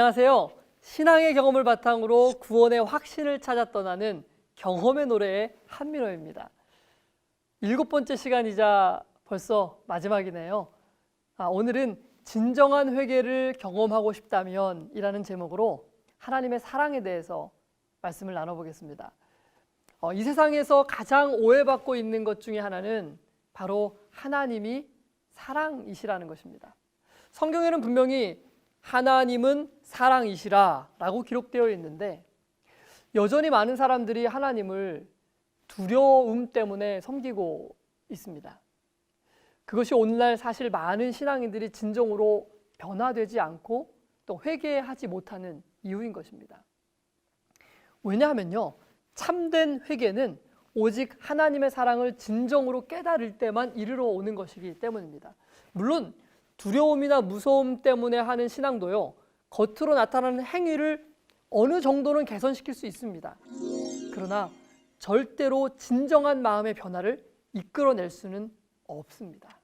안녕하세요. 신앙의 경험을 바탕으로 구원의 확신을 찾아 떠나는 경험의 노래의 한민호입니다. 7번째 시간이자 벌써 마지막이네요. 오늘은 진정한 회개를 경험하고 싶다면 이라는 제목으로 하나님의 사랑에 대해서 말씀을 나눠보겠습니다. 이 세상에서 가장 오해받고 있는 것 중에 하나는 바로 하나님이 사랑이시라는 것입니다. 성경에는 분명히 하나님은 사랑이시라 라고 기록되어 있는데 여전히 많은 사람들이 하나님을 두려움 때문에 섬기고 있습니다. 그것이 오늘날 사실 많은 신앙인들이 진정으로 변화되지 않고 또 회개하지 못하는 이유인 것입니다. 왜냐하면요, 참된 회개는 오직 하나님의 사랑을 진정으로 깨달을 때만 이르러 오는 것이기 때문입니다. 물론 두려움이나 무서움 때문에 하는 신앙도요, 겉으로 나타나는 행위를 어느 정도는 개선시킬 수 있습니다. 그러나 절대로 진정한 마음의 변화를 이끌어낼 수는 없습니다.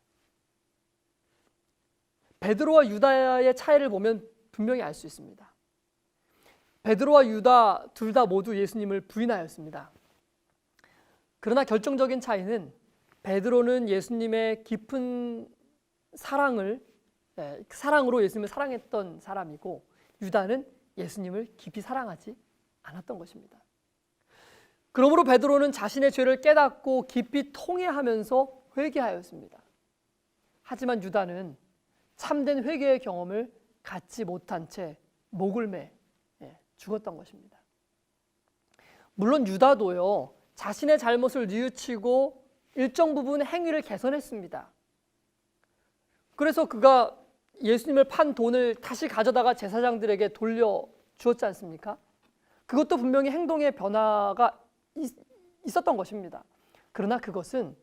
베드로와 유다의 차이를 보면 분명히 알 수 있습니다. 베드로와 유다 둘 다 모두 예수님을 부인하였습니다. 그러나 결정적인 차이는 베드로는 예수님의 깊은 사랑으로 예수님을 사랑했던 사람이고 유다는 예수님을 깊이 사랑하지 않았던 것입니다. 그러므로 베드로는 자신의 죄를 깨닫고 깊이 통회하면서 회개하였습니다. 하지만 유다는 참된 회개의 경험을 갖지 못한 채 목을 매 죽었던 것입니다. 물론 유다도요, 자신의 잘못을 뉘우치고 일정 부분 행위를 개선했습니다. 그래서 그가 예수님을 판 돈을 다시 가져다가 제사장들에게 돌려주었지 않습니까? 그것도 분명히 행동의 변화가 있었던 것입니다. 그러나 그것은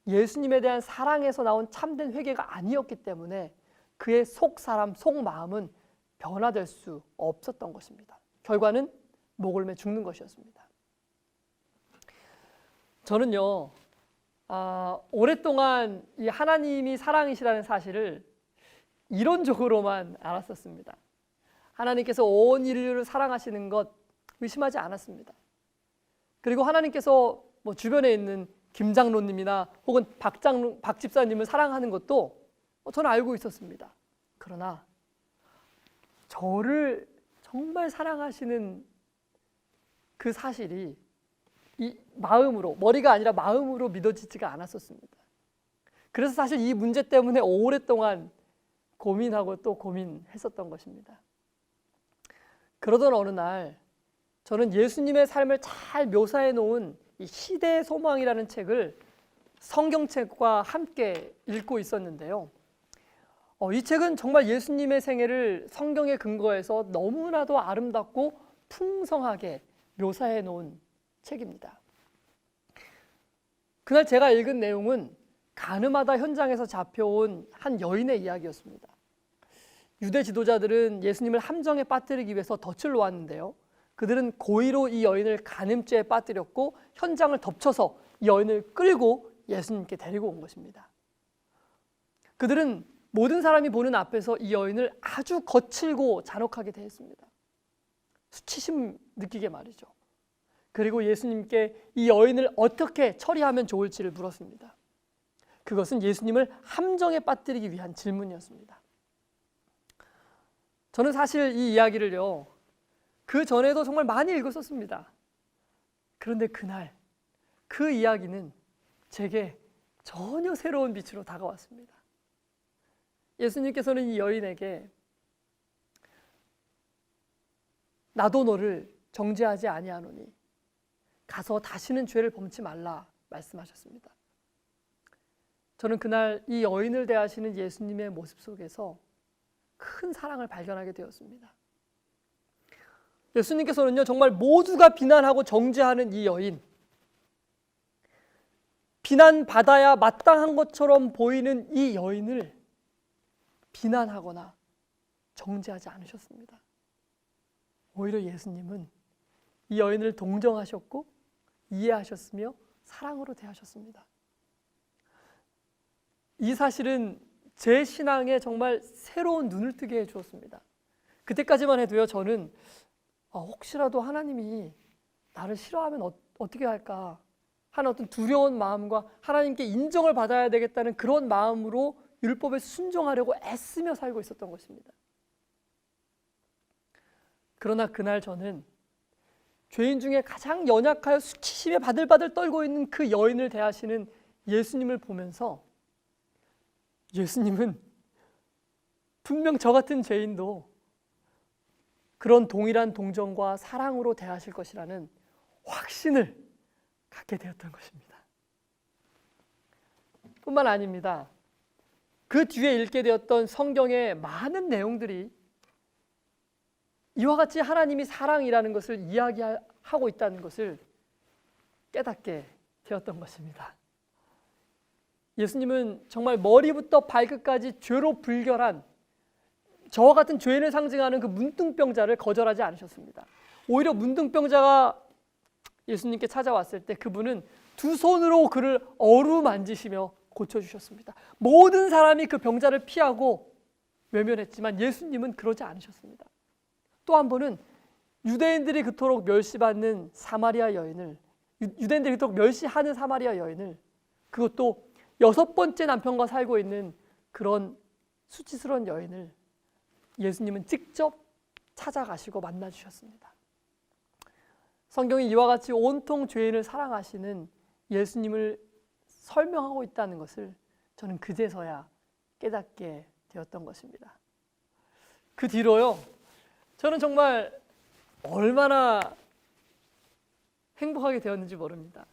예수님에 대한 사랑에서 나온 참된 회개가 아니었기 때문에 그의 속사람, 속마음은 변화될 수 없었던 것입니다. 결과는 목을 매 죽는 것이었습니다. 저는요, 오랫동안 이 하나님이 사랑이시라는 사실을 이론적으로만 알았었습니다. 하나님께서 온 인류를 사랑하시는 것 의심하지 않았습니다. 그리고 하나님께서 주변에 있는 김장로님이나 혹은 박 집사님을 사랑하는 것도 저는 알고 있었습니다. 그러나 저를 정말 사랑하시는 그 사실이 이 마음으로, 머리가 아니라 마음으로 믿어지지가 않았었습니다. 그래서 사실 이 문제 때문에 오랫동안 고민하고 또 고민했었던 것입니다. 그러던 어느 날 저는 예수님의 삶을 잘 묘사해 놓은 이 시대의 소망이라는 책을 성경책과 함께 읽고 있었는데요. 이 책은 정말 예수님의 생애를 성경에 근거해서 너무나도 아름답고 풍성하게 묘사해 놓은 책입니다. 그날 제가 읽은 내용은 가늠하다 현장에서 잡혀온 한 여인의 이야기였습니다. 유대 지도자들은 예수님을 함정에 빠뜨리기 위해서 덫을 놓았는데요, 그들은 고의로 이 여인을 간음죄에 빠뜨렸고 현장을 덮쳐서 이 여인을 끌고 예수님께 데리고 온 것입니다. 그들은 모든 사람이 보는 앞에서 이 여인을 아주 거칠고 잔혹하게 대했습니다. 수치심 느끼게 말이죠. 그리고 예수님께 이 여인을 어떻게 처리하면 좋을지를 물었습니다. 그것은 예수님을 함정에 빠뜨리기 위한 질문이었습니다. 저는 사실 이 이야기를요, 그 전에도 정말 많이 읽었었습니다. 그런데 그날 그 이야기는 제게 전혀 새로운 빛으로 다가왔습니다. 예수님께서는 이 여인에게 나도 너를 정죄하지 아니하노니 가서 다시는 죄를 범치 말라 말씀하셨습니다. 저는 그날 이 여인을 대하시는 예수님의 모습 속에서 큰 사랑을 발견하게 되었습니다. 예수님께서는요, 정말 모두가 비난하고 정죄하는 이 여인, 비난받아야 마땅한 것처럼 보이는 이 여인을 비난하거나 정죄하지 않으셨습니다. 오히려 예수님은 이 여인을 동정하셨고 이해하셨으며 사랑으로 대하셨습니다. 이 사실은 제 신앙에 정말 새로운 눈을 뜨게 해주었습니다. 그때까지만 해도요, 저는 혹시라도 하나님이 나를 싫어하면 어떻게 할까 하는 어떤 두려운 마음과 하나님께 인정을 받아야 되겠다는 그런 마음으로 율법에 순종하려고 애쓰며 살고 있었던 것입니다. 그러나 그날 저는 죄인 중에 가장 연약하여 수치심에 바들바들 떨고 있는 그 여인을 대하시는 예수님을 보면서, 예수님은 분명 저 같은 죄인도 그런 동일한 동정과 사랑으로 대하실 것이라는 확신을 갖게 되었던 것입니다. 뿐만 아닙니다. 그 뒤에 읽게 되었던 성경의 많은 내용들이 이와 같이 하나님이 사랑이라는 것을 이야기하고 있다는 것을 깨닫게 되었던 것입니다. 예수님은 정말 머리부터 발끝까지 죄로 불결한 저와 같은 죄인을 상징하는 그 문둥병자를 거절하지 않으셨습니다. 오히려 문둥병자가 예수님께 찾아왔을 때 그분은 두 손으로 그를 어루만지시며 고쳐주셨습니다. 모든 사람이 그 병자를 피하고 외면했지만 예수님은 그러지 않으셨습니다. 또 한 번은 유대인들이 그토록 멸시받는 사마리아 여인을, 유대인들이 그토록 멸시하는 사마리아 여인을, 그것도 6번째 남편과 살고 있는 그런 수치스러운 여인을 예수님은 직접 찾아가시고 만나주셨습니다. 성경이 이와 같이 온통 죄인을 사랑하시는 예수님을 설명하고 있다는 것을 저는 그제서야 깨닫게 되었던 것입니다. 그 뒤로요, 저는 정말 얼마나 행복하게 되었는지 모릅니다.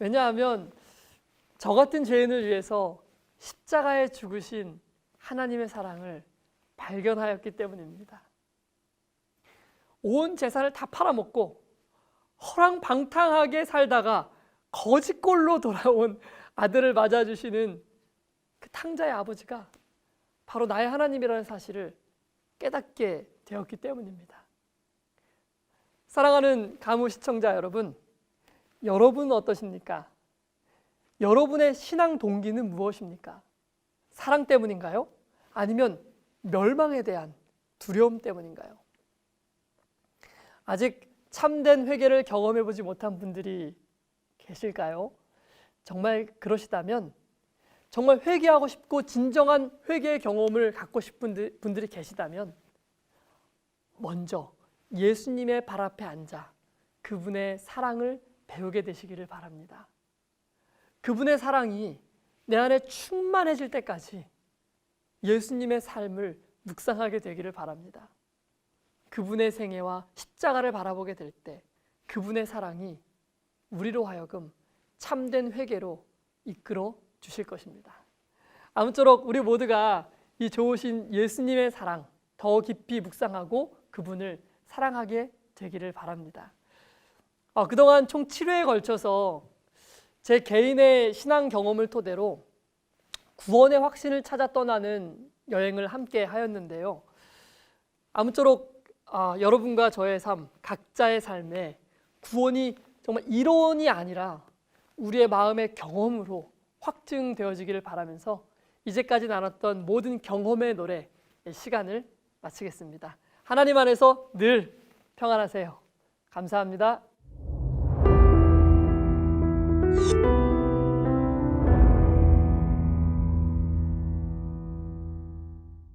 왜냐하면 저 같은 죄인을 위해서 십자가에 죽으신 하나님의 사랑을 발견하였기 때문입니다. 온 재산을 다 팔아먹고 허랑방탕하게 살다가 거지꼴로 돌아온 아들을 맞아주시는 그 탕자의 아버지가 바로 나의 하나님이라는 사실을 깨닫게 되었기 때문입니다. 사랑하는 가무 시청자 여러분, 여러분은 어떠십니까? 여러분의 신앙 동기는 무엇입니까? 사랑 때문인가요? 아니면 멸망에 대한 두려움 때문인가요? 아직 참된 회개를 경험해 보지 못한 분들이 계실까요? 정말 그러시다면, 정말 회개하고 싶고 진정한 회개의 경험을 갖고 싶은 분들이 계시다면 먼저 예수님의 발 앞에 앉아 그분의 사랑을 배우게 되시기를 바랍니다. 그분의 사랑이 내 안에 충만해질 때까지 예수님의 삶을 묵상하게 되기를 바랍니다. 그분의 생애와 십자가를 바라보게 될 때 그분의 사랑이 우리로 하여금 참된 회개로 이끌어 주실 것입니다. 아무쪼록 우리 모두가 이 좋으신 예수님의 사랑 더 깊이 묵상하고 그분을 사랑하게 되기를 바랍니다. 그동안 총 7회에 걸쳐서 제 개인의 신앙 경험을 토대로 구원의 확신을 찾아 떠나는 여행을 함께 하였는데요. 아무쪼록 여러분과 저의 삶, 각자의 삶에 구원이 정말 이론이 아니라 우리의 마음의 경험으로 확증되어지기를 바라면서 이제까지 나눴던 모든 경험의 노래 시간을 마치겠습니다. 하나님 안에서 늘 평안하세요. 감사합니다.